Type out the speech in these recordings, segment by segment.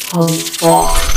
Cardfight.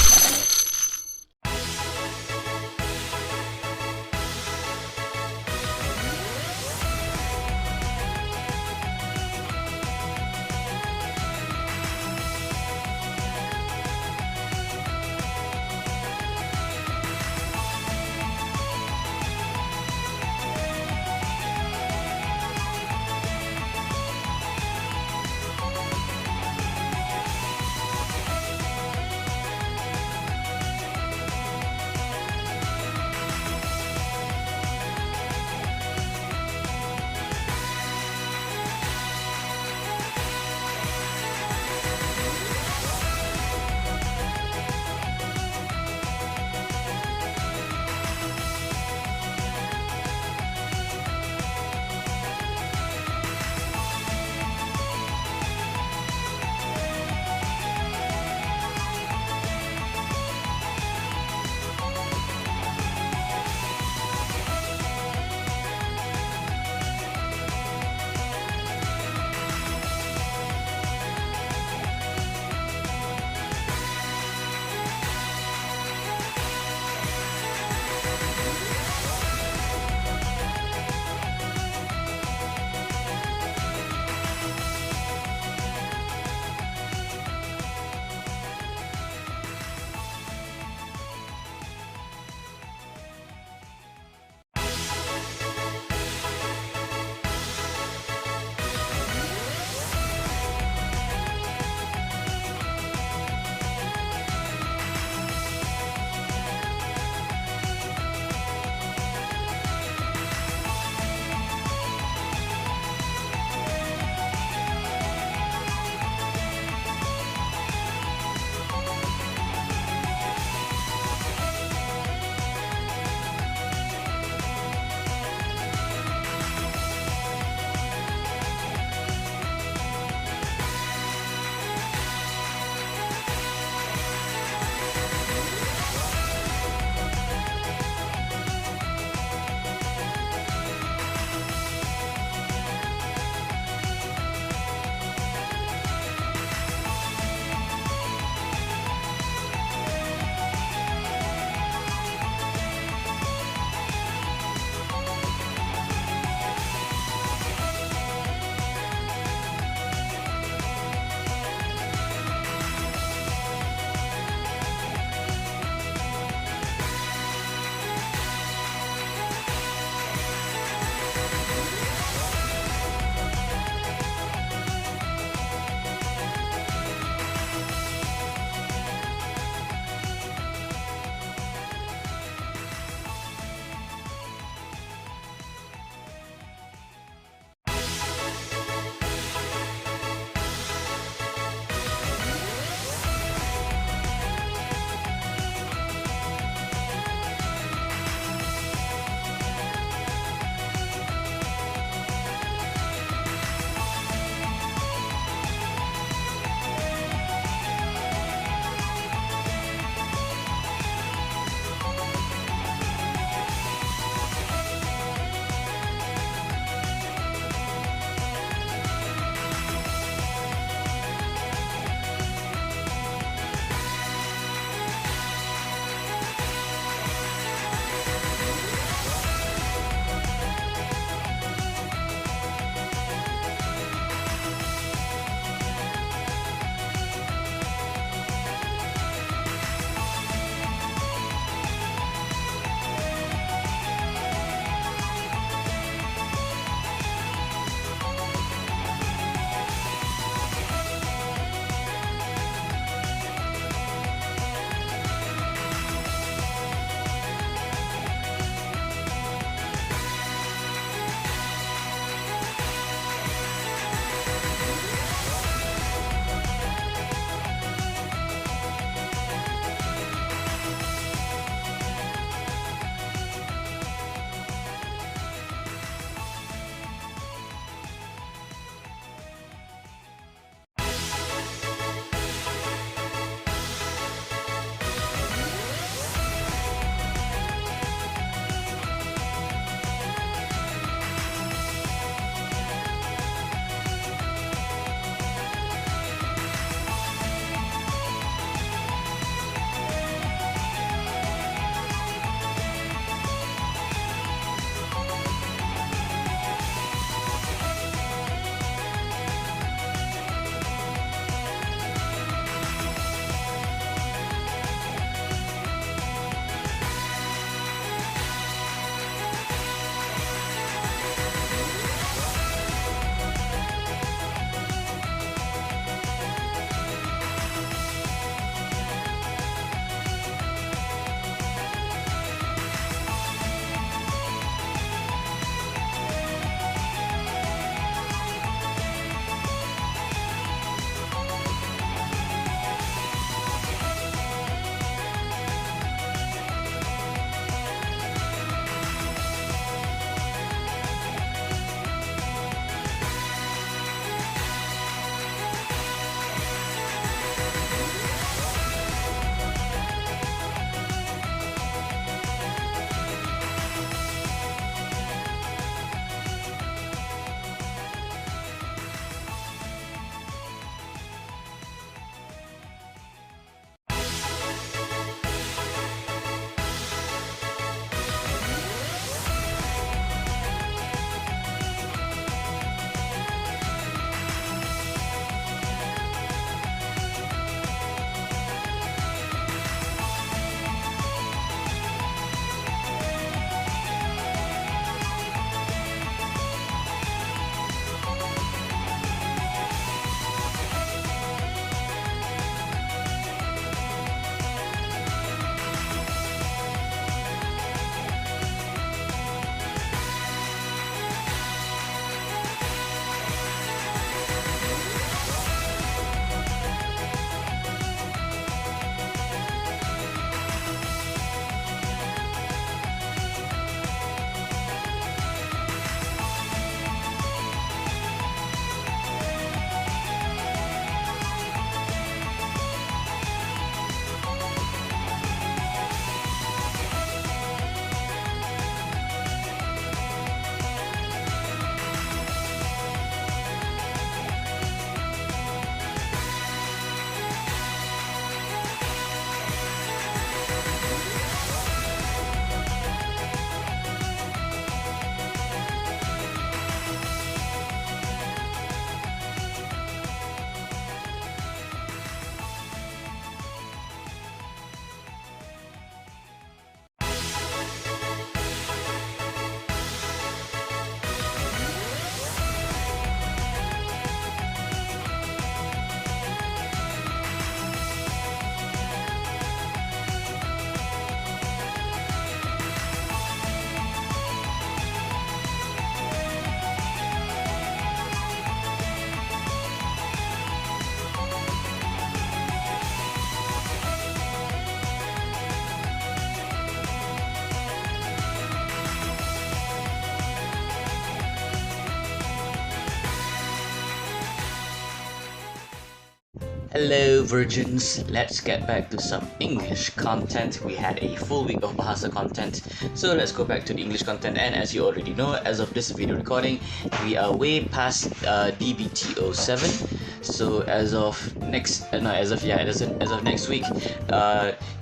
Hello virgins, let's get back to some English content. We had a full week of Bahasa content, so let's go back to the English content. And as you already know, as of this video recording, we are way past DBT07. So as of next next week,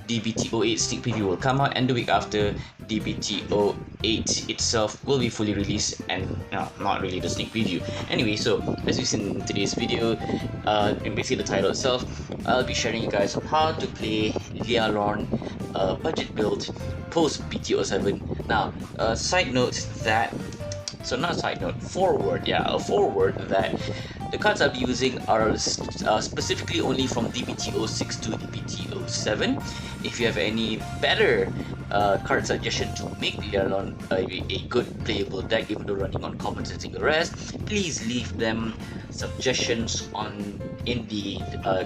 DBT08 sneak preview will come out, and the week after, DBT08 itself will be fully released, and not really the sneak preview. Anyway, so as you've seen in today's video, and basically the title itself, I'll be sharing you guys on how to play Lialon budget build post BT07. Now, side note that, so not a side note, forward that the cards I'll be using are specifically only from DBT06 to DBT07. If you have any better card suggestion to make Lialon a good playable deck, even though running on commons and single rest, please leave them suggestions in the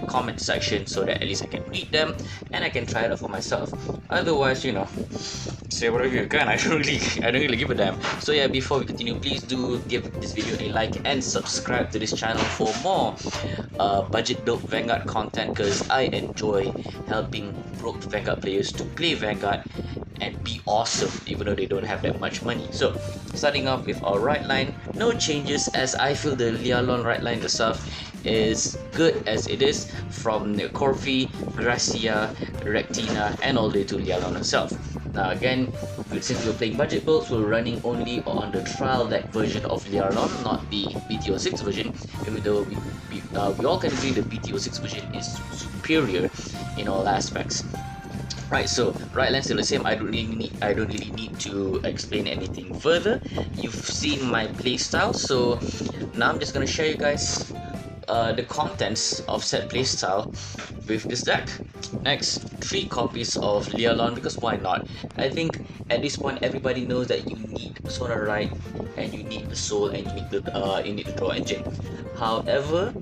comment section, so that at least I can read them and I can try it out for myself. Otherwise, say whatever you can. I don't really give a damn. So yeah, before we continue, please do give this video a like and subscribe to this channel for more budget build Vanguard content, because I enjoy helping broke Vanguard players to play Vanguard and be awesome even though they don't have that much money. So starting off with our right line, no changes, as I feel the Lialon right line itself is good as it is, from Corfi, Gracia, Rectina, and all the way to Lialon herself. Now again, since we're playing budget builds, we're running only on the trial deck version of Lialon, not the BT06 version, even though we all can agree the BT06 version is superior in all aspects. Right, so right line still the same. I don't really need to explain anything further. You've seen my playstyle, so now I'm just gonna share you guys the contents of said playstyle with this deck. Next, 3 copies of Lialon, because why not? I think at this point everybody knows that you need Persona Right, and you need the Soul, and you need the Draw Engine. However,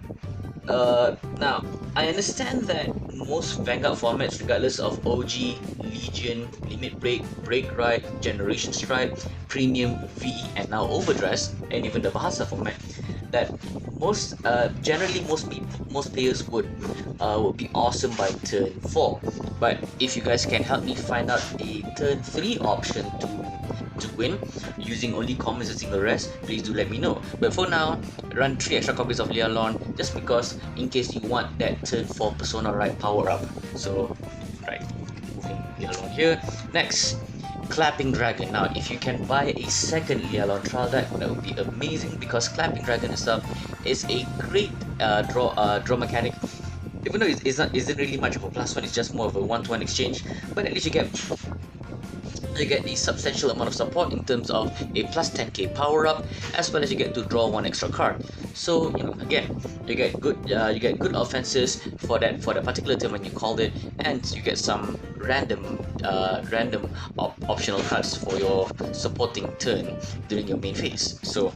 now I understand that most Vanguard formats, regardless of OG, Legion, Limit Break, Break Right, Generation Strike, Premium, VE, and now Overdress, and even the Bahasa format, that generally most players would be awesome by turn 4. But if you guys can help me find out a turn 3 option to win using only commons and single rest, please do let me know. But for now, run 3 extra copies of Lialon, just because in case you want that turn 4 Persona Right power up. So right, moving Lialon here. Next, Clapping Dragon. Now if you can buy a second Lialon trial deck, that would be amazing, because Clapping Dragon itself is a great draw mechanic. Even though it isn't really much of a +1, it's just more of a 1-to-1 exchange, but at least you get the substantial amount of support in terms of a +10k power up, as well as you get to draw 1 extra card. So again, you get good offenses for that particular turn when you called it, and you get some random optional cards for your supporting turn during your main phase. So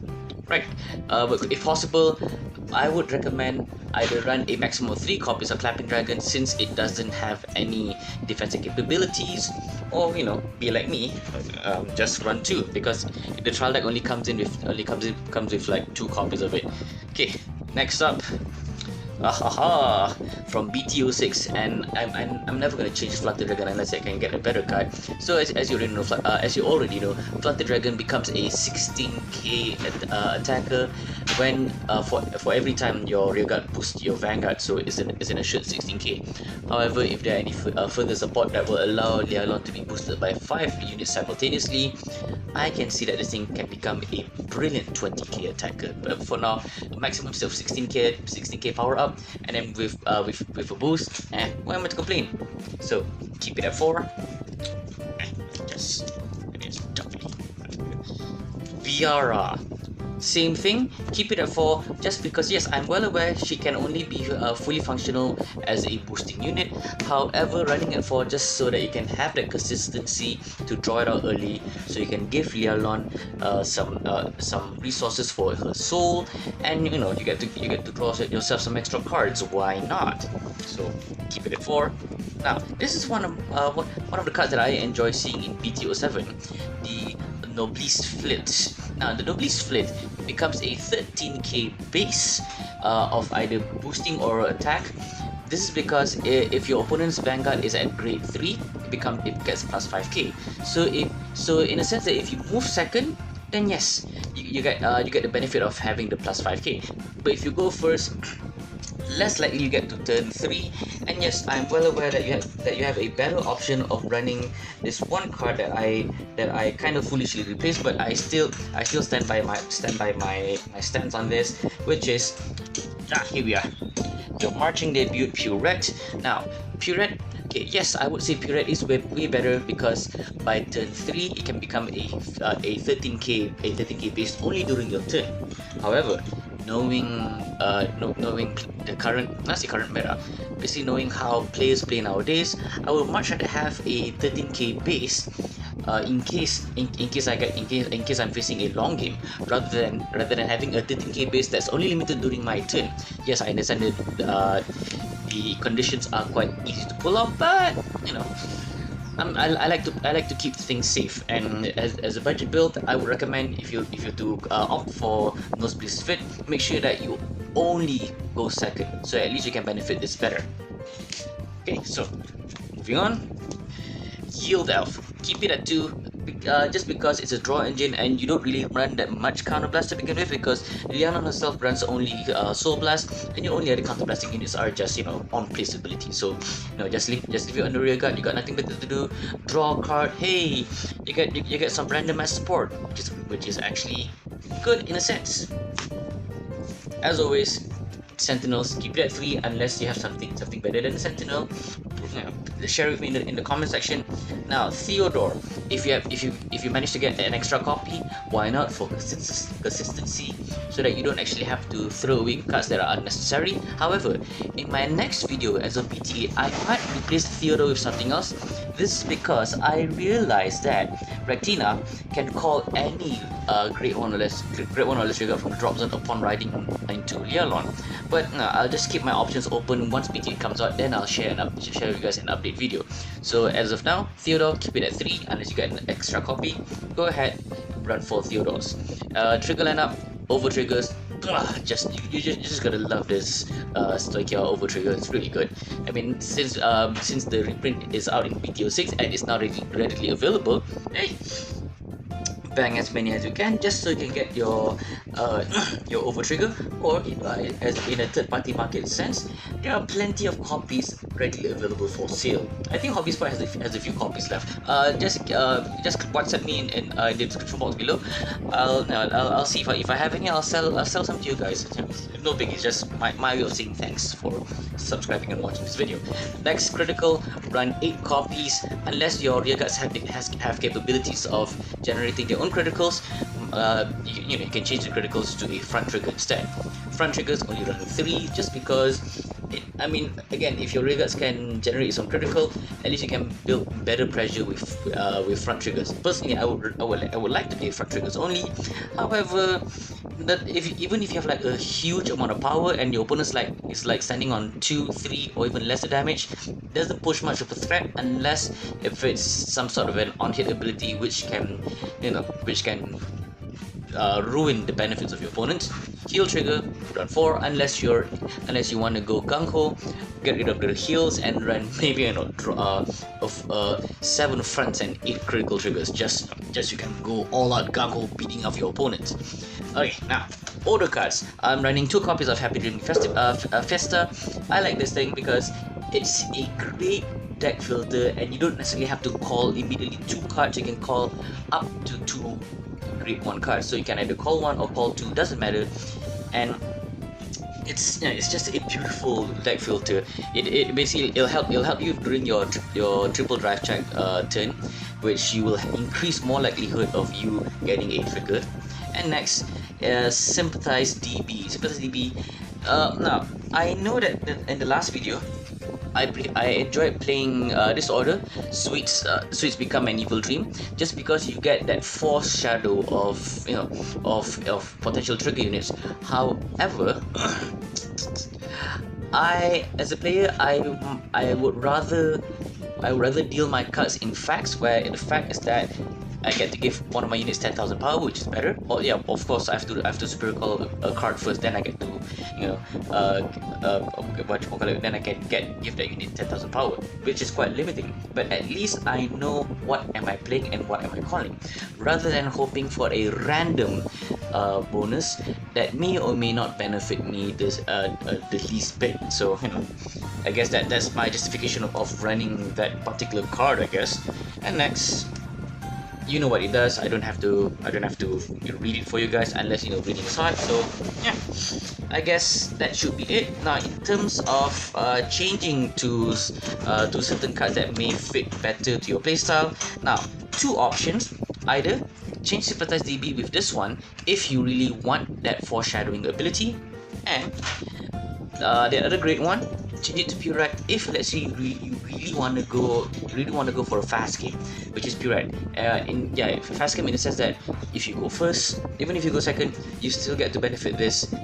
right, but if possible, I would recommend either run a maximum of 3 copies of Clapping Dragon, since it doesn't have any defensive capabilities, or be like me, just run 2, because the trial deck only comes with like 2 copies of it. Okay, next up, from BT06, and I'm never gonna change Flutter Dragon unless I can get a better card. So as you already know, Flutter Dragon becomes a 16k attacker when for every time your rearguard boosts your Vanguard, so it's an assured 16k. However, if there are any further support that will allow Lialon to be boosted by 5 units simultaneously, I can see that this thing can become a brilliant 20k attacker. But for now, a maximum of 16k power up, and then with a boost, and why am I to complain? So keep it at 4. Just Viara, same thing, keep it at 4, just because yes, I'm well aware she can only be fully functional as a boosting unit. However, running at 4 just so that you can have that consistency to draw it out early, so you can give Lialon some resources for her soul, and you get to draw yourself some extra cards. Why not? So keep it at 4. Now this is one of the cards that I enjoy seeing in BT07, the Noblesse Flit. Now the Noblesse Flit becomes a 13k base of either boosting or attack This is because if your opponent's Vanguard is at grade 3, it gets plus 5k. So in a sense that if you move second, then yes, you get the benefit of having the plus 5k. But if you go first, less likely you get to turn 3. And yes, I'm well aware that you have a better option of running this one card that I kind of foolishly replaced, but I still stand by my stance on this, which is here we are, your marching debut Purette. Now Purette, okay, yes, I would say Purette is way better because by turn 3 it can become a 13k base only during your turn. However, knowing the current meta, basically knowing how players play nowadays, I would much rather have a 13k base in case I'm facing a long game, rather than having a 13k base that's only limited during my turn. Yes, I understand that the conditions are quite easy to pull off, but you know, I like to keep things safe, and as a budget build, I would recommend if you to opt for Nosebleed Fit, make sure that you only go second, so at least you can benefit this better. Okay, so moving on, Yield Elf, keep it at 2. Just because it's a draw engine and you don't really run that much counter blast to begin with, because Liana herself runs only soul blast, and your only other counter blasting units are just on place ability. So just leave it under rear guard. You got nothing better to do. Draw a card. Hey, you get some random mass support, which is actually good in a sense. As always, Sentinels, keep it at 3 unless you have something better than a Sentinel. Share with me in the comment section. Now Theodore, if you manage to get an extra copy, why not, for consistency, so that you don't actually have to throw away cards that are unnecessary. However, in my next video as a BTA, I might replace Theodore with something else. This is because I realized that Rectina can call any grade 1 or less trigger from the drop zone upon riding into Lialon. But I'll just keep my options open. Once BTA comes out, then I'll share with you guys an update video. So as of now, Theodore, keep it at 3 unless you get an extra copy. Go ahead, run for Theodores. Trigger lineup, over triggers. You just gotta love this Stoichia over trigger. It's really good. I mean, since the reprint is out in BT06 and it's now readily available, hey, bang as many as you can, just so you can get your over trigger. Or as in a third party market sense, there are plenty of copies readily available for sale. I think Hobby Spot has a few copies left. Just WhatsApp me in the description box below. I'll see if I have any. I'll sell some to you guys. No big, it's just my way of saying thanks for subscribing and watching this video. Next critical, run 8 copies unless your rear guards have capabilities of generating their own criticals. You can change the criticals to a front trigger instead. Front triggers only run 3, just because again, if your rear guards can generate some critical, at least you can build better pressure with front triggers. Personally, I would like to play front triggers only. However, even if you have like a huge amount of power and your opponent's is standing on 2, 3 or even lesser damage, doesn't push much of a threat unless if it's some sort of an on-hit ability which can ruin the benefits of your opponent. Heal trigger, run 4 unless you want to go gung-ho, get rid of the heals and run maybe 7 fronts and 8 critical triggers, just you can go all out gung-ho beating up your opponent. Okay, now order cards. I'm running 2 copies of Happy Dreaming Festa. I like this thing because it's a great deck filter and you don't necessarily have to call immediately 2 cards. You can call up to 2 grade 1 cards, so you can either call 1 or call 2, doesn't matter. And it's just a beautiful deck filter. It basically it'll help you during your triple drive check turn, which you will increase more likelihood of you getting a trigger. And next, Sympathize DB. Now I know that in the last video I enjoyed playing this order, Sweets Become an Evil Dream, just because you get that foreshadow of potential trigger units. However, as a player, I would rather deal my cards in facts, where the fact is that I get to give one of my units 10,000 power, which is better. Or yeah, of course I have to superior call a card first, then I get to then I can give that unit 10,000 power, which is quite limiting. But at least I know what am I playing and what am I calling, rather than hoping for a random bonus that may or may not benefit me the least bit. So I guess that's my justification of running that particular card, I guess. And next, you know what it does. I don't have to read it for you guys, unless reading is hard. So yeah, I guess that should be it. Now, in terms of changing to certain cards that may fit better to your playstyle, now two options: either change Sympathize DB with this one if you really want that foreshadowing ability, and the other great one, change it to Purite if, let's say, you really want to go for a fast game, which is Purite. Fast game in the sense that if you go first, even if you go second, you still get to benefit this,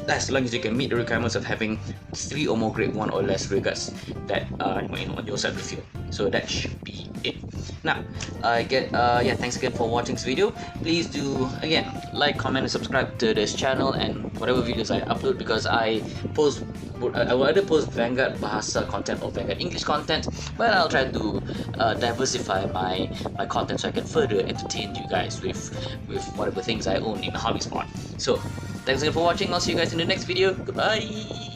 as long as you can meet the requirements of having 3 or more grade 1 or less regards that on your side of the field. So that should be it. Now, thanks again for watching this video. Please do, again, like, comment, and subscribe to this channel and whatever videos I upload, because I will either post Vanguard Bahasa content or Vanguard English content, but I'll try to diversify my content so I can further entertain you guys with whatever things I own in the hobby spot. So thanks again for watching. I'll see you guys in the next video. Goodbye.